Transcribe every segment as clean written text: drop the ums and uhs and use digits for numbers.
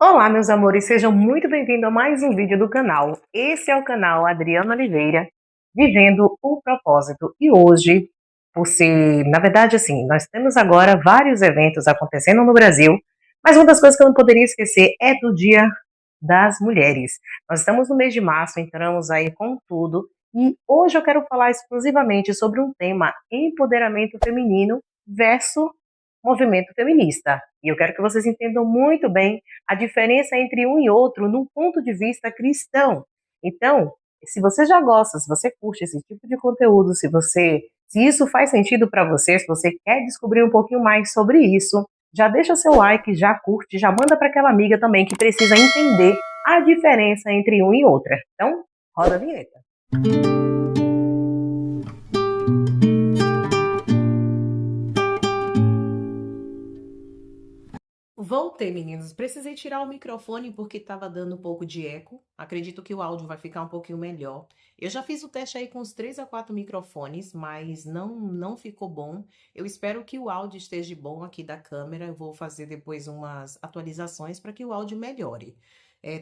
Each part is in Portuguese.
Olá, meus amores, sejam muito bem-vindos a mais um vídeo do canal. Esse é o canal Adriana Oliveira, Vivendo o Propósito. E hoje, na verdade, assim, nós temos agora vários eventos acontecendo no Brasil, mas uma das coisas que eu não poderia esquecer é do Dia das Mulheres. Nós estamos no mês de março, entramos aí com tudo, e hoje eu quero falar exclusivamente sobre um tema: empoderamento feminino versus movimento feminista. E eu quero que vocês entendam muito bem a diferença entre um e outro num ponto de vista cristão. Então, se você já gosta, se você curte esse tipo de conteúdo, se isso faz sentido para você, se você quer descobrir um pouquinho mais sobre isso, já deixa seu like, já curte, já manda para aquela amiga também que precisa entender a diferença entre um e outra. Então, roda a vinheta. Voltei, meninos. Precisei tirar o microfone porque estava dando um pouco de eco. Acredito que o áudio vai ficar um pouquinho melhor. Eu já fiz o teste aí com uns 3 a 4 microfones, mas não ficou bom. Eu espero que o áudio esteja bom aqui da câmera. Eu vou fazer depois umas atualizações para que o áudio melhore.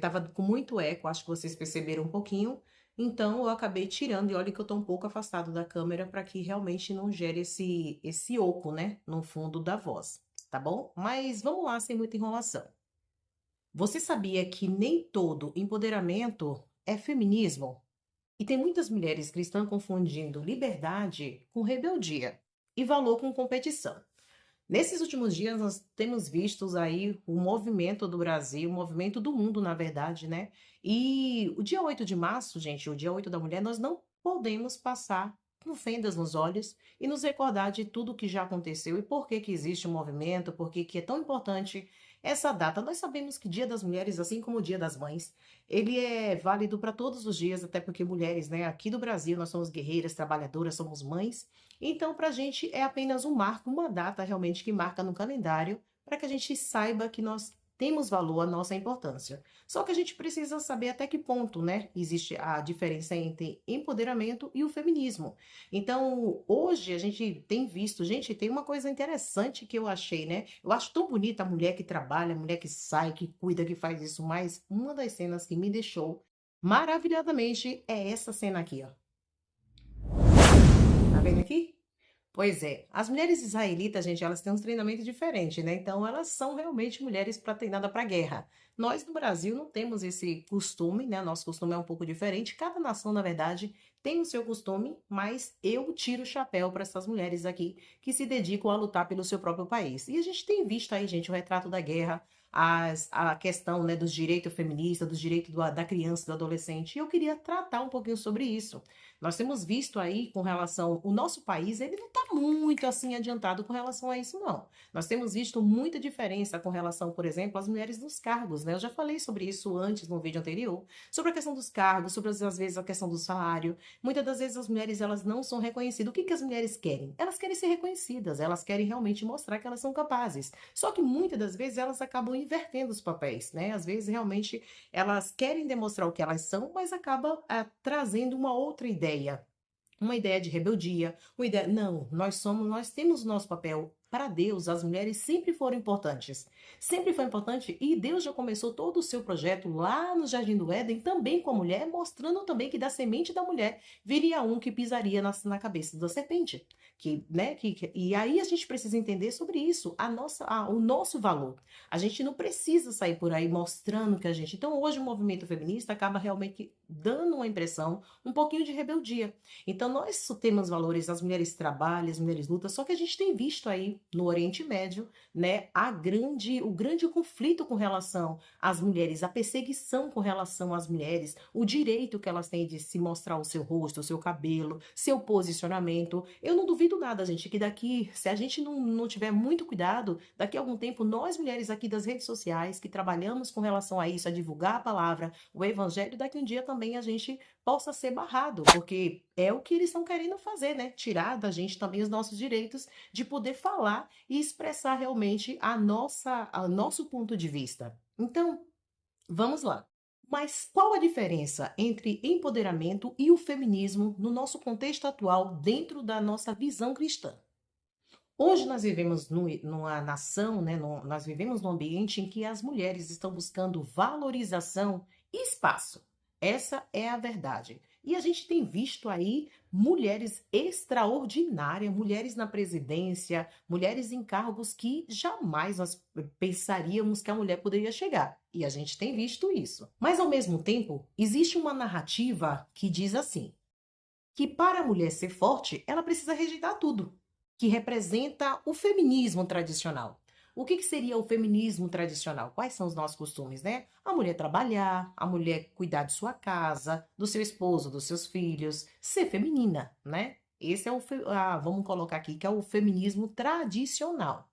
Tava com muito eco, acho que vocês perceberam um pouquinho. Então eu acabei tirando e olha que eu tô um pouco afastado da câmera para que realmente não gere esse oco, né, no fundo da voz, tá bom? Mas vamos lá, sem muita enrolação. Você sabia que nem todo empoderamento é feminismo? E tem muitas mulheres cristãs confundindo liberdade com rebeldia e valor com competição. Nesses últimos dias, nós temos visto aí o movimento do Brasil, o movimento do mundo, na verdade, né? E o dia 8 de março, gente, o dia 8 da mulher, nós não podemos passar com fendas nos olhos e nos recordar de tudo que já aconteceu e por que que existe o movimento, por que que é tão importante essa data. Nós sabemos que Dia das Mulheres, assim como o Dia das Mães, ele é válido para todos os dias, até porque mulheres, né, aqui do Brasil, nós somos guerreiras, trabalhadoras, somos mães. Então, para a gente é apenas um marco, uma data realmente que marca no calendário, para que a gente saiba que nós temos valor, a nossa importância. Só que a gente precisa saber até que ponto, né, existe a diferença entre empoderamento e o feminismo. Então, hoje a gente tem visto, gente, tem uma coisa interessante que eu achei, né? Eu acho tão bonita a mulher que trabalha, a mulher que sai, que cuida, que faz isso, mas uma das cenas que me deixou maravilhosamente é essa cena aqui, ó. Tá vendo aqui? Pois é, as mulheres israelitas, gente, elas têm um treinamento diferente, né? Então, elas são realmente mulheres para treinadas para guerra. Nós no Brasil não temos esse costume, né? Nosso costume é um pouco diferente. Cada nação, na verdade, tem o seu costume, mas eu tiro o chapéu para essas mulheres aqui que se dedicam a lutar pelo seu próprio país. E a gente tem visto aí, gente, o retrato da guerra, a questão, né, dos direitos feministas, dos direitos da criança, do adolescente. E eu queria tratar um pouquinho sobre isso. Nós temos visto aí com relação, o nosso país, ele não está muito assim adiantado com relação a isso, não. Nós temos visto muita diferença com relação, por exemplo, às mulheres nos cargos, né? Eu já falei sobre isso antes no vídeo anterior, sobre a questão dos cargos, sobre às vezes a questão do salário. Muitas das vezes as mulheres elas não são reconhecidas. O que que as mulheres querem? Elas querem ser reconhecidas, elas querem realmente mostrar que elas são capazes. Só que muitas das vezes elas acabam invertendo os papéis, né? Às vezes realmente elas querem demonstrar o que elas são, mas acaba trazendo uma ideia de rebeldia, uma ideia, não, nós temos o nosso papel. Para Deus, as mulheres sempre foram importantes. Sempre foi importante e Deus já começou todo o seu projeto lá no Jardim do Éden, também com a mulher, mostrando também que da semente da mulher viria um que pisaria na cabeça da serpente. E aí a gente precisa entender sobre isso, o nosso valor. A gente não precisa sair por aí mostrando que a gente. Então, hoje o movimento feminista acaba realmente dando uma impressão um pouquinho de rebeldia. Então, nós temos valores, as mulheres trabalham, as mulheres lutam, só que a gente tem visto aí no Oriente Médio, né, o grande conflito com relação às mulheres, a perseguição com relação às mulheres, o direito que elas têm de se mostrar o seu rosto, o seu cabelo, seu posicionamento. Eu não duvido nada, gente, que daqui, se a gente não tiver muito cuidado, daqui a algum tempo, nós mulheres aqui das redes sociais, que trabalhamos com relação a isso, a divulgar a palavra, o evangelho, daqui um dia também a gente possa ser barrado, porque é o que eles estão querendo fazer, né? Tirar da gente também os nossos direitos de poder falar e expressar realmente o nosso ponto de vista. Então, vamos lá. Mas qual a diferença entre empoderamento e o feminismo no nosso contexto atual, dentro da nossa visão cristã? Hoje nós vivemos numa nação, né, nós vivemos num ambiente em que as mulheres estão buscando valorização e espaço. Essa é a verdade. E a gente tem visto aí mulheres extraordinárias, mulheres na presidência, mulheres em cargos que jamais nós pensaríamos que a mulher poderia chegar. E a gente tem visto isso. Mas ao mesmo tempo, existe uma narrativa que diz assim: que para a mulher ser forte, ela precisa rejeitar tudo, que representa o feminismo tradicional. O que seria o feminismo tradicional? Quais são os nossos costumes, né? A mulher trabalhar, a mulher cuidar de sua casa, do seu esposo, dos seus filhos, ser feminina, né? Esse é vamos colocar aqui, que é o feminismo tradicional.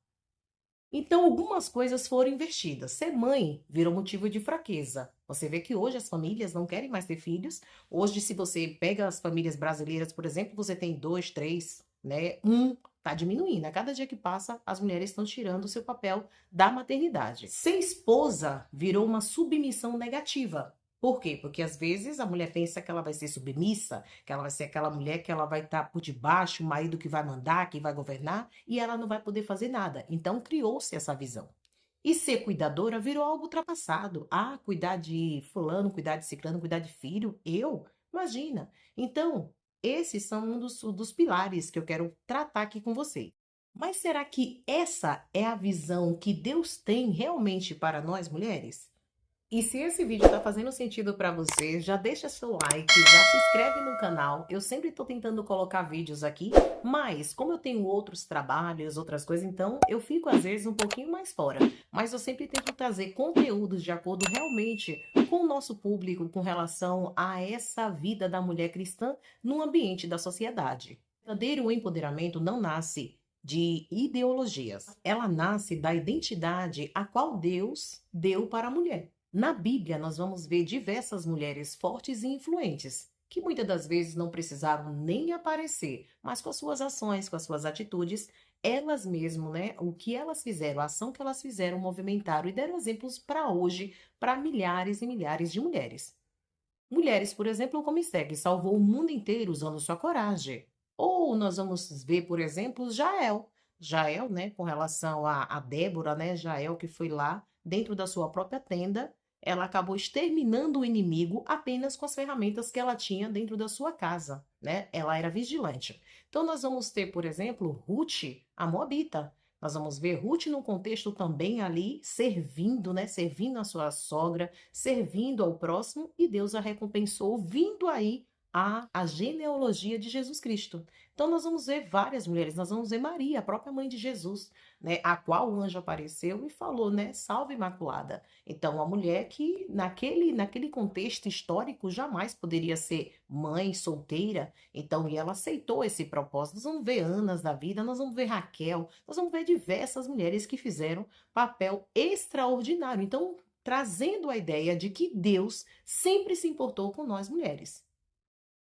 Então, algumas coisas foram investidas. Ser mãe virou motivo de fraqueza. Você vê que hoje as famílias não querem mais ter filhos. Hoje, se você pega as famílias brasileiras, por exemplo, você tem dois, três, né? Tá diminuindo. A cada dia que passa, as mulheres estão tirando o seu papel da maternidade. Ser esposa virou uma submissão negativa. Por quê? Porque às vezes a mulher pensa que ela vai ser submissa, que ela vai ser aquela mulher que ela vai estar por debaixo, o marido que vai mandar, que vai governar, e ela não vai poder fazer nada. Então criou-se essa visão. E ser cuidadora virou algo ultrapassado. Ah, cuidar de fulano, cuidar de ciclano, cuidar de filho, eu? Imagina. Então, esses são um dos pilares que eu quero tratar aqui com você. Mas será que essa é a visão que Deus tem realmente para nós mulheres? E se esse vídeo está fazendo sentido para você, já deixa seu like, já se inscreve no canal. Eu sempre estou tentando colocar vídeos aqui, mas como eu tenho outros trabalhos, outras coisas, então eu fico às vezes um pouquinho mais fora. Mas eu sempre tento trazer conteúdos de acordo realmente com o nosso público com relação a essa vida da mulher cristã no ambiente da sociedade. O verdadeiro empoderamento não nasce de ideologias. Ela nasce da identidade a qual Deus deu para a mulher. Na Bíblia, nós vamos ver diversas mulheres fortes e influentes, que muitas das vezes não precisaram nem aparecer, mas com as suas ações, com as suas atitudes, elas mesmas, né, o que elas fizeram, a ação que elas fizeram, movimentaram e deram exemplos para hoje, para milhares e milhares de mulheres. Mulheres, por exemplo, como Esther, salvou o mundo inteiro usando sua coragem. Ou nós vamos ver, por exemplo, Jael. Jael, né, com relação a Débora, né, Jael que foi lá dentro da sua própria tenda, ela acabou exterminando o inimigo apenas com as ferramentas que ela tinha dentro da sua casa, né? Ela era vigilante. Então nós vamos ter, por exemplo, Ruth, a Moabita. Nós vamos ver Ruth no contexto também ali servindo, né? Servindo a sua sogra, servindo ao próximo, e Deus a recompensou, vindo aí a genealogia de Jesus Cristo. Então nós vamos ver várias mulheres, nós vamos ver Maria, a própria mãe de Jesus, né, a qual o anjo apareceu e falou, né, salve Imaculada. Então uma mulher que naquele contexto histórico jamais poderia ser mãe solteira, então e ela aceitou esse propósito. Nós vamos ver Anas da vida, nós vamos ver Raquel, nós vamos ver diversas mulheres que fizeram papel extraordinário. Então trazendo a ideia de que Deus sempre se importou com nós mulheres.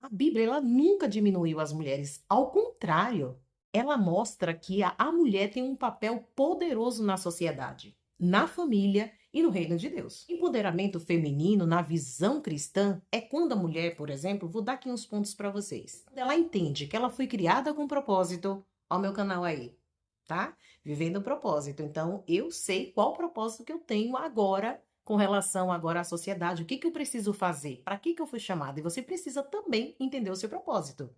A Bíblia ela nunca diminuiu as mulheres, ao contrário, ela mostra que a mulher tem um papel poderoso na sociedade, na família e no reino de Deus. Empoderamento feminino na visão cristã é quando a mulher, por exemplo, vou dar aqui uns pontos para vocês. Ela entende que ela foi criada com propósito, ó, meu canal aí, tá? Vivendo o propósito. Então, eu sei qual propósito que eu tenho agora com relação agora à sociedade. O que que eu preciso fazer? Para que que eu fui chamada? E você precisa também entender o seu propósito.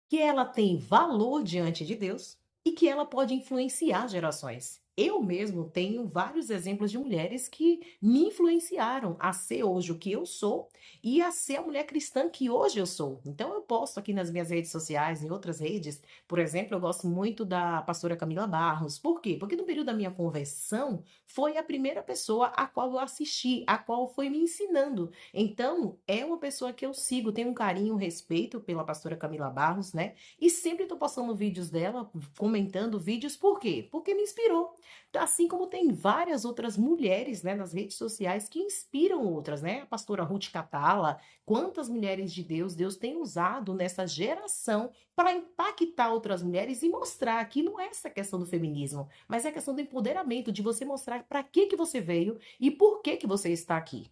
Que ela tem valor diante de Deus e que ela pode influenciar gerações. Eu mesmo tenho vários exemplos de mulheres que me influenciaram a ser hoje o que eu sou e a ser a mulher cristã que hoje eu sou. Então eu posto aqui nas minhas redes sociais, em outras redes, por exemplo, eu gosto muito da pastora Camila Barros. Por quê? Porque no período da minha conversão foi a primeira pessoa a qual eu assisti, a qual foi me ensinando. Então, é uma pessoa que eu sigo, tenho um carinho, um respeito pela pastora Camila Barros, né? E sempre tô postando vídeos dela, comentando vídeos, por quê? Porque me inspirou. Assim como tem várias outras mulheres, né, nas redes sociais que inspiram outras, né? A pastora Ruth Catala, quantas mulheres de Deus Deus tem usado nessa geração para impactar outras mulheres e mostrar que não é essa questão do feminismo, mas é a questão do empoderamento, de você mostrar para que você veio e por que você está aqui.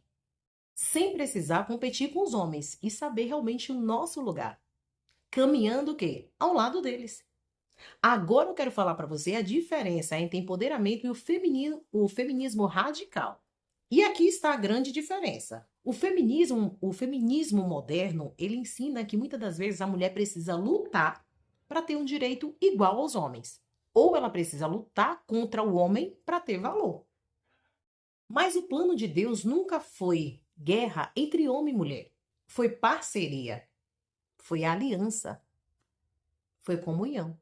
Sem precisar competir com os homens e saber realmente o nosso lugar. Caminhando o quê? Ao lado deles. Agora eu quero falar para você a diferença entre empoderamento e o feminismo radical. E aqui está a grande diferença. O feminismo moderno, ele ensina que muitas das vezes a mulher precisa lutar para ter um direito igual aos homens. Ou ela precisa lutar contra o homem para ter valor. Mas o plano de Deus nunca foi guerra entre homem e mulher. Foi parceria, foi aliança, foi comunhão.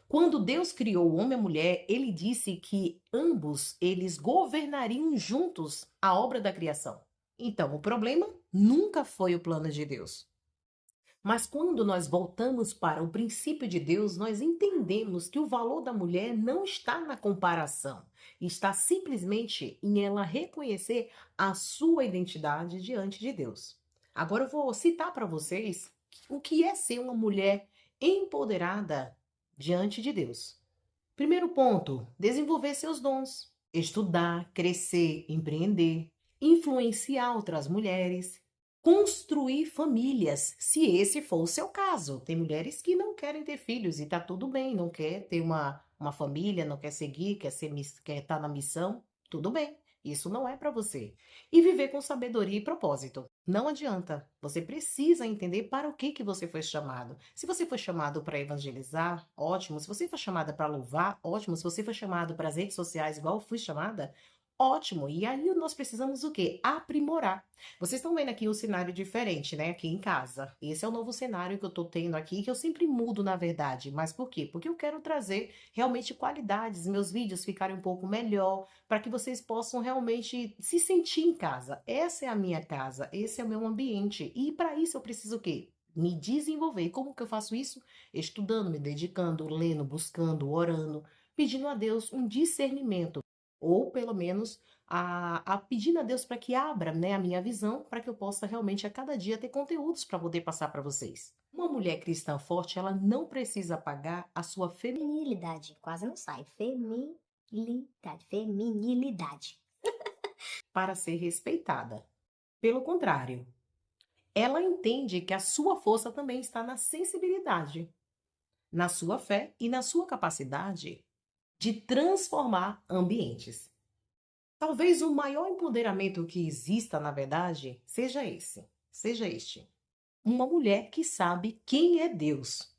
Quando Deus criou o homem e a mulher, ele disse que ambos eles governariam juntos a obra da criação. Então, o problema nunca foi o plano de Deus. Mas quando nós voltamos para o princípio de Deus, nós entendemos que o valor da mulher não está na comparação, está simplesmente em ela reconhecer a sua identidade diante de Deus. Agora eu vou citar para vocês o que é ser uma mulher empoderada diante de Deus. Primeiro ponto, desenvolver seus dons, estudar, crescer, empreender, influenciar outras mulheres, construir famílias, se esse for o seu caso. Tem mulheres que não querem ter filhos e tá tudo bem, não quer ter uma família, não quer seguir, quer estar na missão, tudo bem. Isso não é para você. E viver com sabedoria e propósito. Não adianta. Você precisa entender para o que você foi chamado. Se você foi chamado para evangelizar, ótimo. Se você foi chamada para louvar, ótimo. Se você foi chamado para as redes sociais, igual eu fui chamada, ótimo. E aí nós precisamos o quê? Aprimorar. Vocês estão vendo aqui um cenário diferente, né? Aqui em casa. Esse é o novo cenário que eu tô tendo aqui, que eu sempre mudo, na verdade. Mas por quê? Porque eu quero trazer realmente qualidades, meus vídeos ficarem um pouco melhor, para que vocês possam realmente se sentir em casa. Essa é a minha casa, esse é o meu ambiente. E para isso eu preciso o quê? Me desenvolver. E como que eu faço isso? Estudando, me dedicando, lendo, buscando, orando, pedindo a Deus um discernimento. Ou pelo menos pedindo a Deus para que abra, né, a minha visão, para que eu possa realmente a cada dia ter conteúdos para poder passar para vocês. Uma mulher cristã forte, ela não precisa pagar a sua Feminilidade, quase não sai. Feminilidade. para ser respeitada. Pelo contrário, ela entende que a sua força também está na sensibilidade, na sua fé e na sua capacidade de transformar ambientes. Talvez o maior empoderamento que exista, na verdade, seja este. Uma mulher que sabe quem é Deus.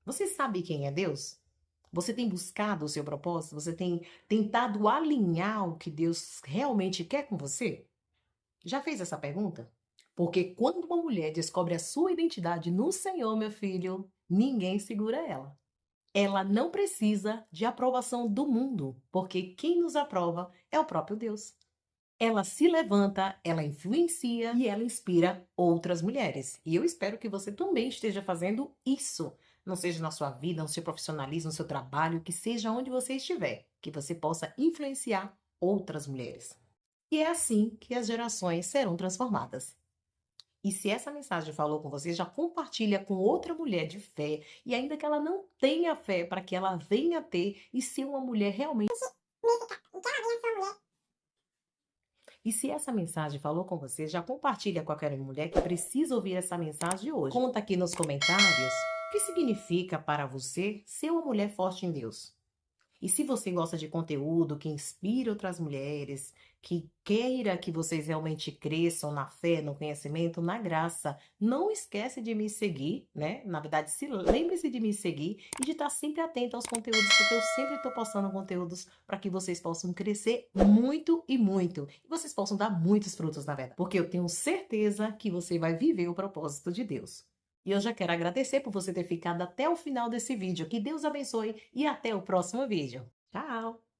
Você sabe quem é Deus? Você tem buscado o seu propósito? Você tem tentado alinhar o que Deus realmente quer com você? Já fez essa pergunta? Porque quando uma mulher descobre a sua identidade no Senhor, meu filho, ninguém segura ela. Ela não precisa de aprovação do mundo, porque quem nos aprova é o próprio Deus. Ela se levanta, ela influencia e ela inspira outras mulheres. E eu espero que você também esteja fazendo isso. Não seja na sua vida, no seu profissionalismo, no seu trabalho, que seja onde você estiver, que você possa influenciar outras mulheres. E é assim que as gerações serão transformadas. E se essa mensagem falou com você, já compartilha com outra mulher de fé, e ainda que ela não tenha fé, para que ela venha ter e ser uma mulher realmente. E se essa mensagem falou com você, já compartilha com aquela mulher que precisa ouvir essa mensagem hoje. Conta aqui nos comentários o que significa para você ser uma mulher forte em Deus. E se você gosta de conteúdo que inspire outras mulheres, que queira que vocês realmente cresçam na fé, no conhecimento, na graça, não esquece de me seguir, né? Na verdade, lembre-se de me seguir e de estar sempre atento aos conteúdos, porque eu sempre estou postando conteúdos para que vocês possam crescer muito e muito. E vocês possam dar muitos frutos, na verdade. Porque eu tenho certeza que você vai viver o propósito de Deus. E eu já quero agradecer por você ter ficado até o final desse vídeo. Que Deus abençoe e até o próximo vídeo. Tchau!